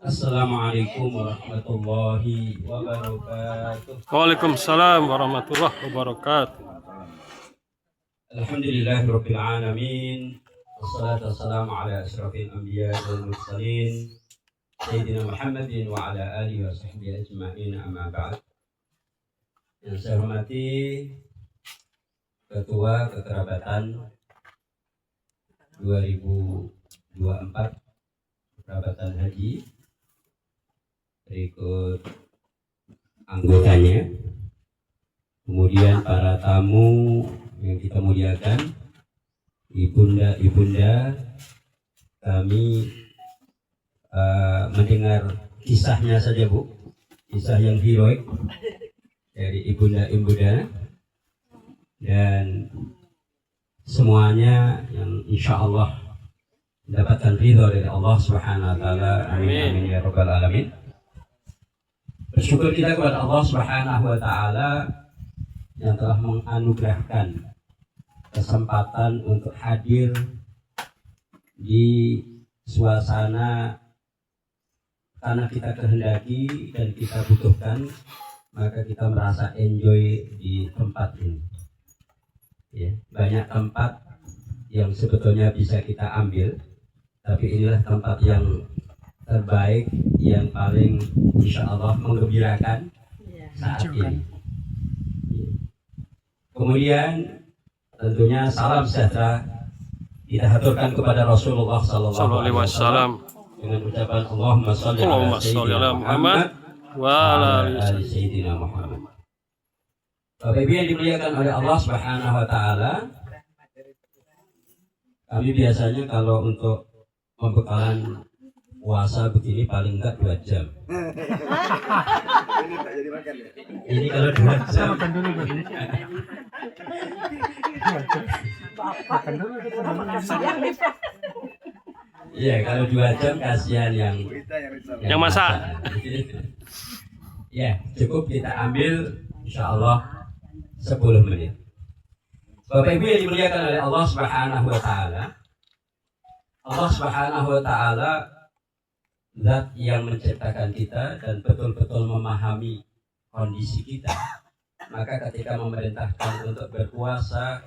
Assalamualaikum warahmatullahi wabarakatuh. Waalaikumsalam warahmatullahi wabarakatuh. Alhamdulillahirabbil alamin. Wassalatu wassalamu ala asyrafil anbiya wal mursalin Sayyidina Muhammadin wa ala alihi wa sahbihi ajma'in, amma ba'd. Yang saya hormati Ketua Kekerabatan 2024 Kekerabatan Haji, berikut anggotanya, kemudian para tamu yang kita muliakan, ibunda, kami mendengar kisahnya saja Bu, kisah yang heroik dari ibunda, dan semuanya yang insya Allah mendapatkan ridho dari Allah Subhanahu Wa Taala. Amin amin ya rabbal alamin. Bersyukur kita kepada Allah Subhanahu Wa Taala yang telah menganugerahkan kesempatan untuk hadir di suasana karena kita kehendaki dan kita butuhkan, maka kita merasa enjoy di tempat ini. Ya, banyak tempat yang sebetulnya bisa kita ambil, tapi inilah tempat yang terbaik, yang paling insya Allah menggembirakan saat ini. Kemudian tentunya salam sejahtera kita haturkan kepada Rasulullah Sallallahu Alaihi Wasallam dengan ucapan Allahumma sholli ala Muhammad wa ala ali Sayyidina Muhammad. Bapak Ibu yang dimuliakan oleh Allah Subhanahu Wa Taala, kami biasanya kalau untuk pembekalan puasa begini paling enggak 2 jam. Ini kalau 2 jam. Iya, kalau 2 jam kasihan yang masak. Ya, cukup kita ambil insya Allah 10 menit. Bapak Ibu yang dimuliakan oleh Allah Subhanahu Wa Taala, Allah Subhanahu Wa Taala Zat yang menciptakan kita dan betul-betul memahami kondisi kita. Maka ketika memerintahkan untuk berpuasa,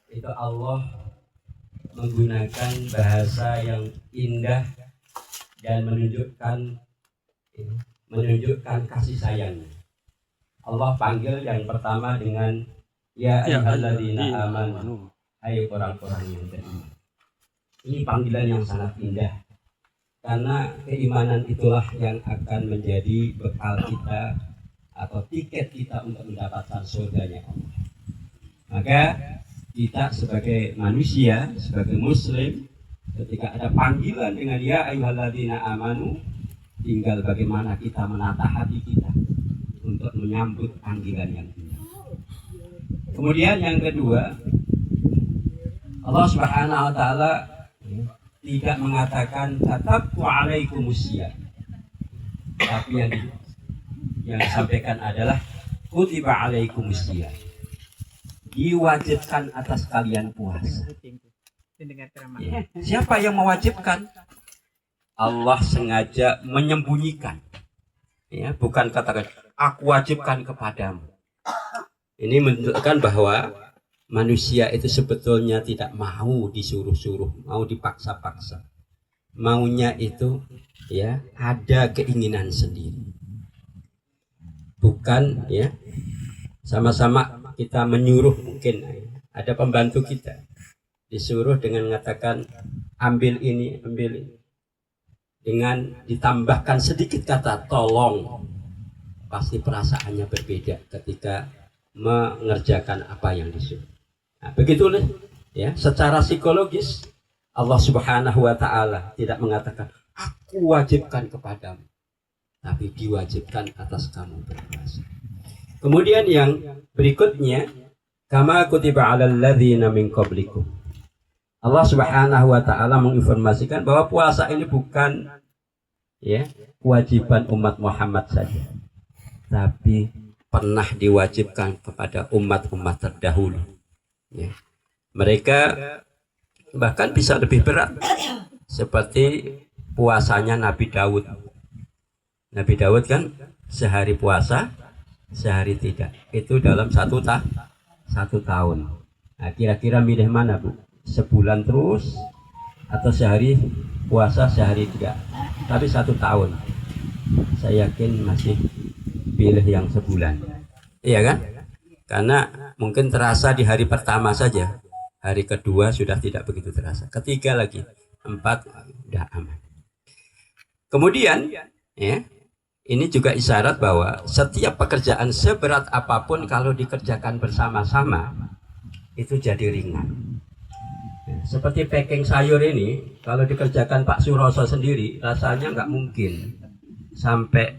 itu Allah menggunakan bahasa yang indah dan menunjukkan kasih sayangnya. Allah panggil yang pertama dengan ya ayyuhalladzina amanu, hai orang-orang yang beriman. Ini panggilan yang sangat indah, karena keimanan itulah yang akan menjadi bekal kita atau tiket kita untuk mendapatkan surganya Allah. Maka kita sebagai manusia, sebagai muslim, ketika ada panggilan dengan ya ayyuhalladzina amanu, tinggal bagaimana kita menata hati kita untuk menyambut panggilan yang ini. Kemudian yang kedua, Allah Subhanahu Wa Taala tidak mengatakan katabtu alaikumusiyam, tapi yang disampaikan adalah kutiba alaikumusiyam, diwajibkan atas kalian puasa. Ya. Siapa yang mewajibkan? Allah sengaja menyembunyikan, ya, bukan katakan aku wajibkan kepadamu. Ini menunjukkan bahwa manusia itu sebetulnya tidak mau disuruh-suruh, mau dipaksa-paksa. Maunya itu ya ada keinginan sendiri. Bukan ya sama-sama kita menyuruh, mungkin ada pembantu kita disuruh dengan mengatakan ambil ini, ambil ini. Dengan ditambahkan sedikit kata tolong, pasti perasaannya berbeda ketika mengerjakan apa yang disuruh. Nah, begitulah ya, secara psikologis Allah Subhanahu Wa Taala tidak mengatakan aku wajibkan kepadamu, tapi diwajibkan atas kamu berpuasa. Kemudian yang berikutnya, kama kutiba 'alal ladzina min qablikum. Allah Subhanahu Wa Taala menginformasikan bahwa puasa ini bukan ya kewajiban umat Muhammad saja, tapi pernah diwajibkan kepada umat-umat terdahulu. Ya. Mereka bahkan bisa lebih berat, seperti puasanya Nabi Daud. Nabi Daud kan sehari puasa, sehari tidak. Itu dalam satu tahun. Nah, kira-kira milih mana, Bu? Sebulan terus atau sehari puasa, sehari tidak? Tapi 1 tahun. Saya yakin masih pilih yang sebulan. Iya kan? Karena mungkin terasa di hari pertama saja. Hari kedua sudah tidak begitu terasa. Ketiga lagi, 4 udah aman. Kemudian, ya, ini juga isyarat bahwa setiap pekerjaan seberat apapun kalau dikerjakan bersama-sama itu jadi ringan. Ya, seperti packing sayur ini, kalau dikerjakan Pak Suroso sendiri, rasanya nggak mungkin sampai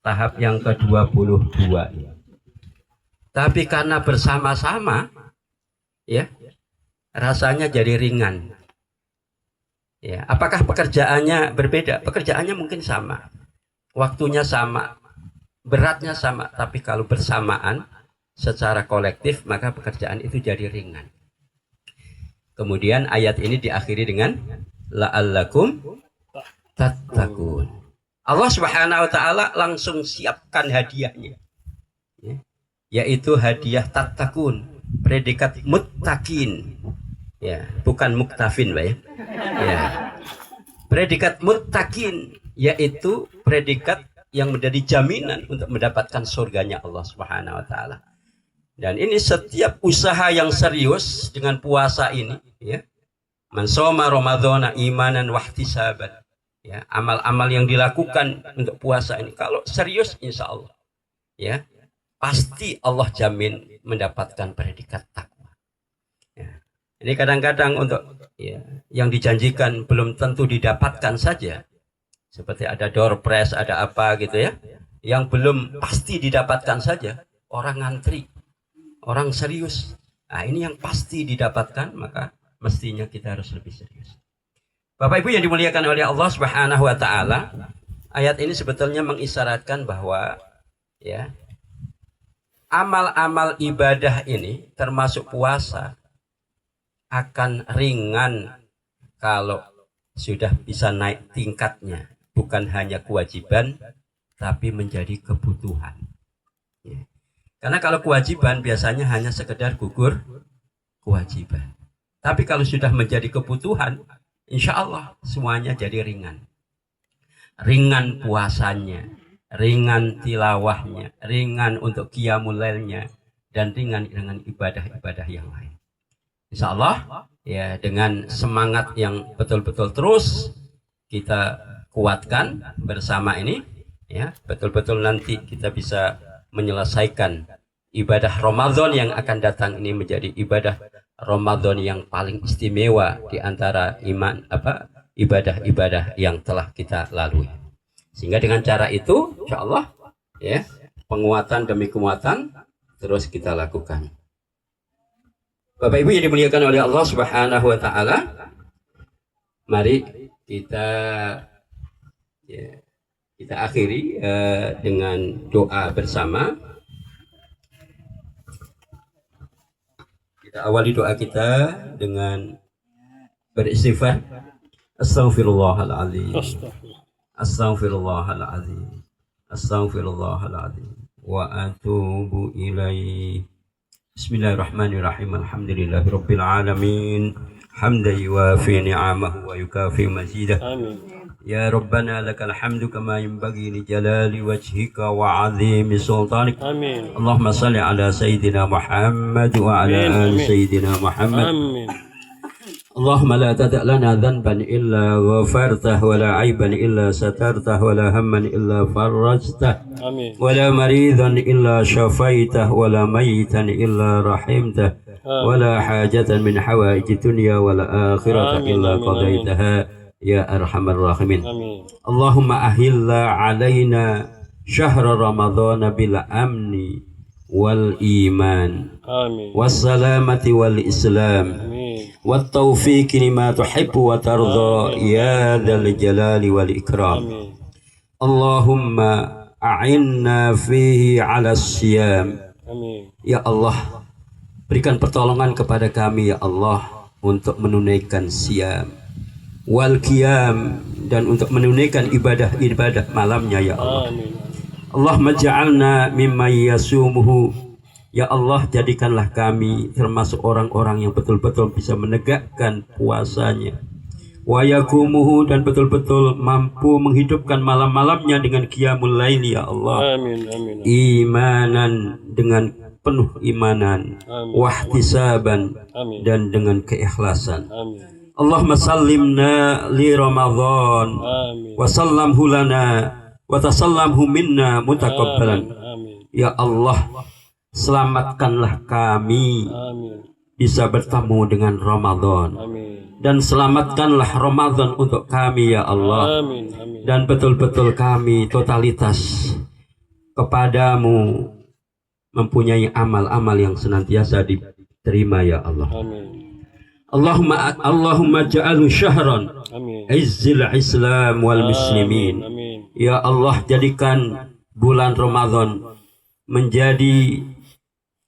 tahap yang ke-22. Tapi karena bersama-sama, ya, rasanya jadi ringan. Ya, apakah pekerjaannya berbeda? Pekerjaannya mungkin sama, waktunya sama, beratnya sama, tapi kalau bersamaan secara kolektif maka pekerjaan itu jadi ringan. Kemudian ayat ini diakhiri dengan la'allakum tattaqun. Allah Subhanahu wa taala langsung siapkan hadiahnya. Ya, yaitu hadiah tattaqun, predikat muttaqin. Ya, bukan muktafin, Pak ya. Ya. Predikat muttaqin yaitu predikat yang menjadi jaminan untuk mendapatkan surganya Allah Subhanahu wa taala. Dan ini setiap usaha yang serius dengan puasa ini, ya. Man shoma ramadhana imanan wahtisaban. Ya, amal-amal yang dilakukan untuk puasa ini kalau serius insya Allah, ya, pasti Allah jamin mendapatkan predikat takwa. Ya. Ini kadang-kadang untuk, ya, yang dijanjikan belum tentu didapatkan saja. Seperti ada door prize, ada apa gitu ya. Yang belum pasti didapatkan saja, orang ngantri, orang serius. Nah, ini yang pasti didapatkan, maka mestinya kita harus lebih serius. Bapak Ibu yang dimuliakan oleh Allah Subhanahu wa taala, ayat ini sebetulnya mengisyaratkan bahwa, ya, amal-amal ibadah ini termasuk puasa akan ringan kalau sudah bisa naik tingkatnya, bukan hanya kewajiban tapi menjadi kebutuhan. Ya. Karena kalau kewajiban biasanya hanya sekedar gugur kewajiban. Tapi kalau sudah menjadi kebutuhan, insya Allah semuanya jadi ringan. Ringan puasanya, ringan tilawahnya, ringan untuk qiyamul lailnya, dan ringan dengan ibadah-ibadah yang lain. Insya Allah, ya, dengan semangat yang betul-betul terus kita kuatkan bersama ini, ya, betul-betul nanti kita bisa menyelesaikan ibadah Ramadan yang akan datang ini menjadi ibadah Ramadan yang paling istimewa di antara ibadah-ibadah yang telah kita lalui. Sehingga dengan cara itu, insya Allah, ya, penguatan demi penguatan terus kita lakukan. Bapak Ibu yang dimuliakan oleh Allah Subhanahu wa taala, mari kita, ya, kita akhiri dengan doa bersama. Kita awali doa kita dengan beristighfar. Astaghfirullahaladzim. Astaghfirullahaladzim. Astaghfirullahaladzim. Wa atubu ilaih. Bismillahirrahmanirrahim. Alhamdulillahi rabbil alamin. Hamdan yuwafi ni'amahu wa yukafi mazidah. Amin. Ya Rabbana lakal hamdu kama yanbaghi li jalali wajhika wa 'azimi sultanik. Amin. Allahumma salli ala sayyidina Muhammad wa ala ali sayyidina Muhammad. Amin. Allahumma la tada' lana dhanban illa ghafartah wa la 'aiban illa satartah wa la hamman illa farajtah. Amin. Wa la maridan illa syafaitah wa la mayitan illa rahimtah. Wa la hajatan min hawaiji dunya wal akhirati illa qadaitaha ya arhamar rahimin. Amin. Allahumma ahilla alaina syahra ramadhana bil amni wal iman. Amin. Was salamati wal islam. Amin. Wat taufiq lima tuhibbu wa tarda ya dzal jalali wal ikram. Amin. Allahumma a'inna fihi 'ala siyam. Amin. Ya Allah, berikan pertolongan kepada kami ya Allah untuk menunaikan siam wal qiyam dan untuk menunaikan ibadah-ibadah malamnya ya Allah. Amin. Allahumma ja'alna mimman yasumuhu. Ya Allah, jadikanlah kami termasuk orang-orang yang betul-betul bisa menegakkan puasanya. Wa yakumuhu, dan betul-betul mampu menghidupkan malam-malamnya dengan qiyamul lail ya Allah. Amin. Amin. Imanan, dengan penuh imanan. Amin. Wahtisaban, Amin. dan dengan keikhlasan. Amin. Allahumma sallimna li Ramadan Amin. wa sallamhu lana wa tasallamhu minna mutakabbalan. Amin. Ya Allah, selamatkanlah kami Amin. bisa bertemu dengan Ramadan, Amin. dan selamatkanlah Ramadan untuk kami ya Allah. Amin. Amin. Dan betul-betul kami totalitas kepadamu mempunyai amal-amal yang senantiasa diterima ya Allah. Amin. Allahumma ja'alhu syahran Amin. izzil Islam wal muslimin. Amin. Ya Allah, jadikan bulan Ramadan menjadi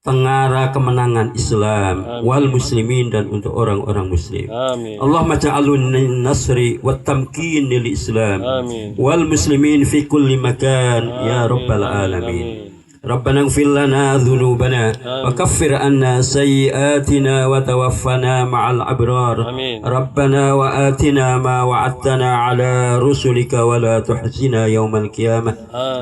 tengara kemenangan Islam wal muslimin, dan untuk orang-orang muslim. Amin. Allahumma ja'alun nasri wat tamkin lil Islam Amin. wal muslimin fi kulli makan ya rabbal alamin. ربنا اغفر لنا ذنوبنا وكفر عنا سيئاتنا وتوفنا مع الأبرار. آمين. ربنا وآتنا ما وعدتنا على رسلك ولا تحزنا يوم القيامة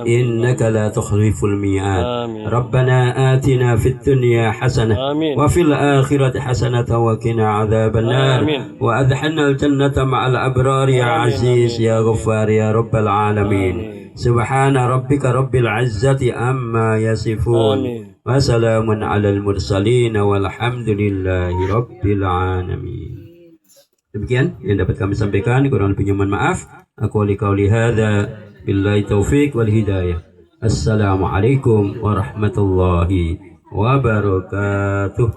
إنك لا تخلف الميعاد. ربنا آتنا في الدنيا حسنة وفي الآخرة حسنة وقنا عذاب النار وأدخلنا الجنة مع الأبرار يا عزيز يا غفار يا رب العالمين. سبحان ربك رب العزة عما يصفون وسلام على المرسلين والحمد لله رب العالمين. Demikian yang dapat kami sampaikan, kurang lebihnya mohon maaf. Aku qauli hadza billahi taufik wal hidayah. Assalamualaikum warahmatullahi wabarakatuh.